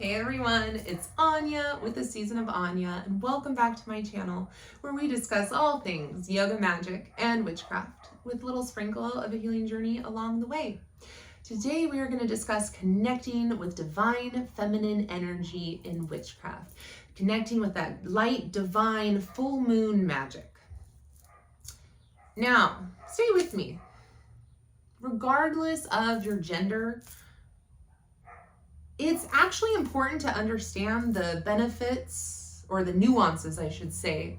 Hey everyone, it's Anya with the Season of Anya, and welcome back to my channel where we discuss all things yoga, magic, and witchcraft with a little sprinkle of a healing journey along the way. Today we are going to discuss connecting with divine feminine energy in witchcraft, connecting with that light, divine, full moon magic. Now, stay with me. Regardless of your gender, it's actually important to understand the benefits, or the nuances, I should say,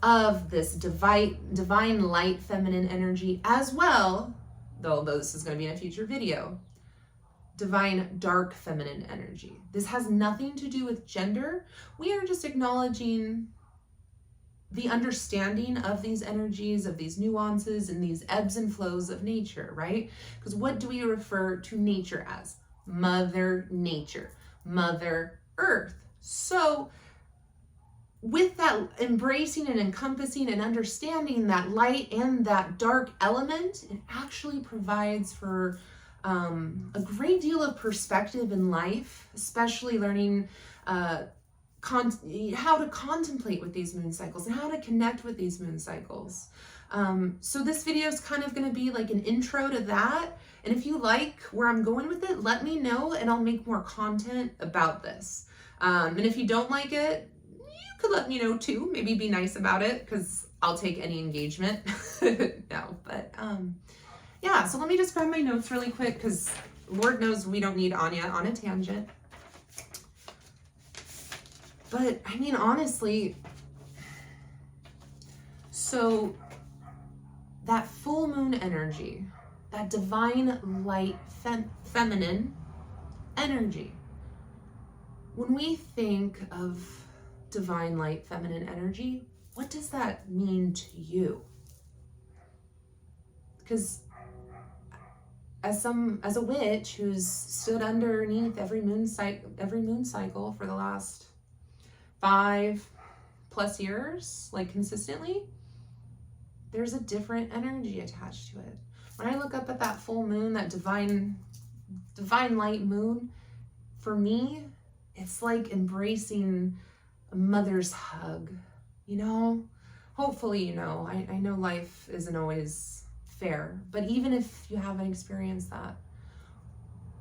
of this divine light feminine energy, as well, though this is going to be in a future video, divine dark feminine energy. This has nothing to do with gender. We are just acknowledging the understanding of these energies, of these nuances, and these ebbs and flows of nature, right? Because what do we refer to nature as? Mother Nature, Mother Earth. So with that embracing and encompassing and understanding that light and that dark element, it actually provides for a great deal of perspective in life, especially learning how to contemplate with these moon cycles and how to connect with these moon cycles. So this video is kind of going to be like an intro to that. And if you like where I'm going with it, let me know and I'll make more content about this. And if you don't like it, you could let me know too. Maybe be nice about it, because I'll take any engagement. No, but yeah, so let me just grab my notes really quick, because Lord knows we don't need Anya on a tangent. But I mean, honestly, so that full moon energy, that divine light feminine energy, when we think of divine light feminine energy, what does that mean to you? Because as a witch who's stood underneath every moon cycle for the last 5+ years, like consistently, there's a different energy attached to it. When I look up at that full moon, that divine light moon, for me, it's like embracing a mother's hug, you know? Hopefully, you know, I know life isn't always fair, but even if you haven't experienced that,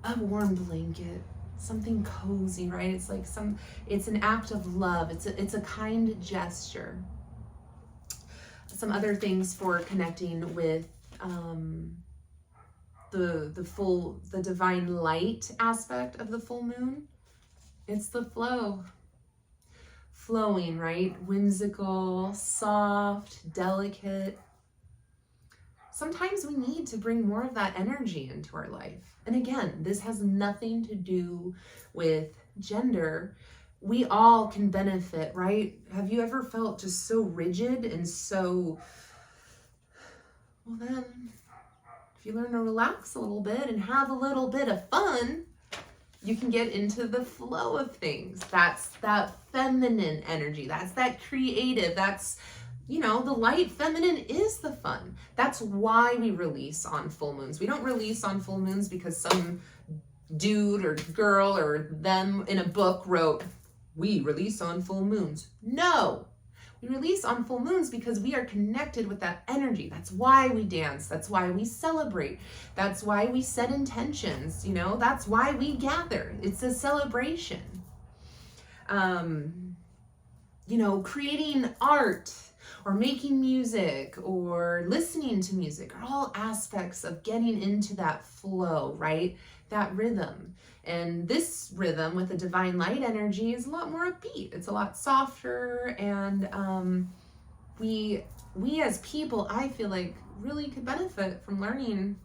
a warm blanket, something cozy, right? It's like it's an act of love. It's a kind gesture. Some other things for connecting with the divine light aspect of the full moon. It's the flowing, right? Whimsical, soft, delicate. Sometimes we need to bring more of that energy into our life. And again, this has nothing to do with gender. We all can benefit, right? Have you ever felt just so rigid and so, well then, if you learn to relax a little bit and have a little bit of fun, you can get into the flow of things. That's that feminine energy. That's that creative. That's, you know, the light feminine is the fun. That's why we release on full moons. We don't release on full moons because some dude or girl or them in a book wrote, we release on full moons. No, we release on full moons because we are connected with that energy. That's why we dance. That's why we celebrate. That's why we set intentions. You know, that's why we gather. It's a celebration. You know, creating art or making music or listening to music are all aspects of getting into that flow, right? That rhythm. And this rhythm with the divine light energy is a lot more upbeat. It's a lot softer, and we as people, I feel like, really could benefit from learning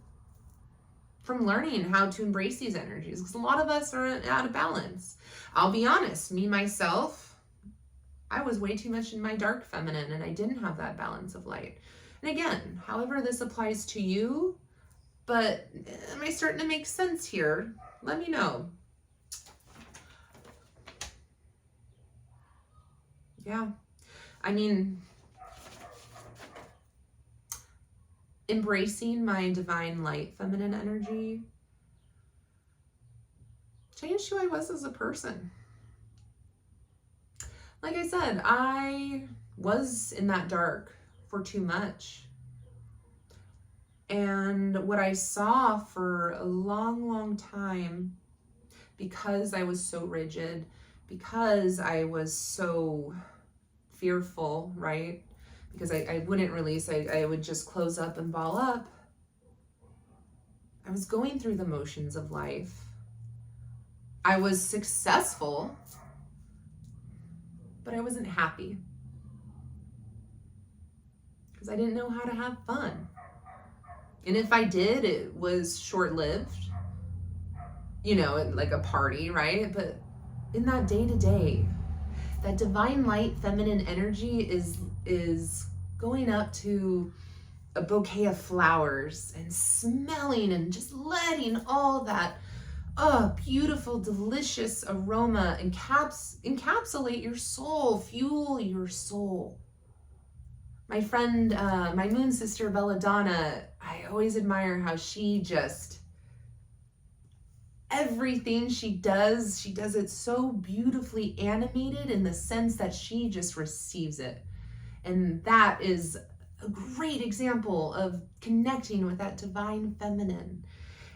how to embrace these energies, because a lot of us are out of balance. I'll be honest, me myself, I was way too much in my dark feminine, and I didn't have that balance of light. And again, however this applies to you, but am I starting to make sense here? Let me know. Yeah, I mean, embracing my divine light feminine energy changed who I was as a person. Like I said, I was in that dark for too much. And what I saw for a long, long time, because I was so rigid, because I was so fearful, right? Because I wouldn't release, I would just close up and ball up. I was going through the motions of life. I was successful, but I wasn't happy. Because I didn't know how to have fun. And if I did, it was short-lived. You know, like a party, right? But in that day-to-day, that divine light, feminine energy is going up to a bouquet of flowers and smelling and just letting all that beautiful, delicious aroma encapsulate your soul, fuel your soul. My friend, my moon sister, Belladonna, I always admire how she just, everything she does it so beautifully animated in the sense that she just receives it. And that is a great example of connecting with that divine feminine.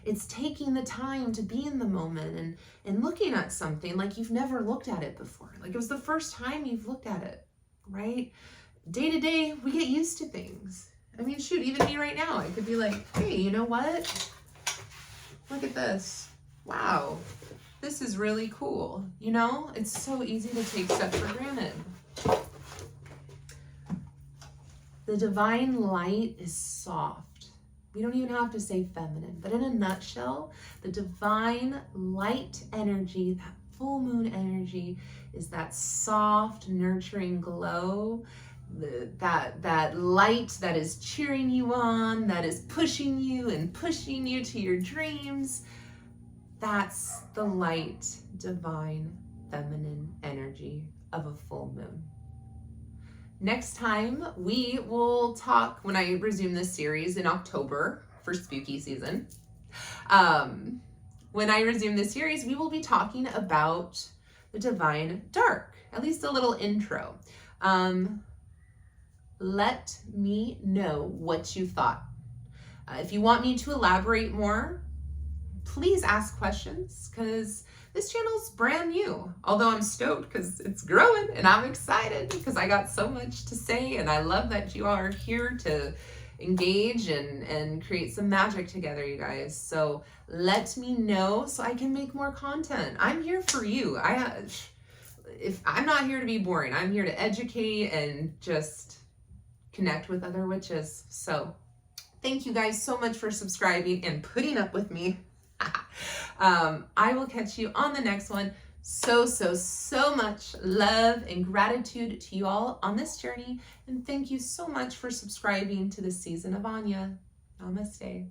It's taking the time to be in the moment and looking at something like you've never looked at it before. Like it was the first time you've looked at it, right? Day to day, we get used to things. I mean, shoot, even me right now, I could be like, hey, you know what? Look at this. Wow, this is really cool. You know, it's so easy to take stuff for granted. The divine light is soft. We don't even have to say feminine, but in a nutshell, the divine light energy, that full moon energy, is that soft, nurturing glow, that light that is cheering you on, that is pushing you to your dreams. That's the light, divine, feminine energy of a full moon. Next time we will talk, when I resume this series in October for spooky season, when I resume this series, we will be talking about the divine dark, at least a little intro. Let me know what you thought. If you want me to elaborate more, please ask questions, because this channel's brand new, although I'm stoked because it's growing and I'm excited because I got so much to say, and I love that you are here to engage and create some magic together, you guys. So let me know so I can make more content. I'm here for you. If I'm not here to be boring, I'm here to educate and just connect with other witches. So thank you guys so much for subscribing and putting up with me. I will catch you on the next one. So much love and gratitude to you all on this journey. And thank you so much for subscribing to the season of Anya. Namaste.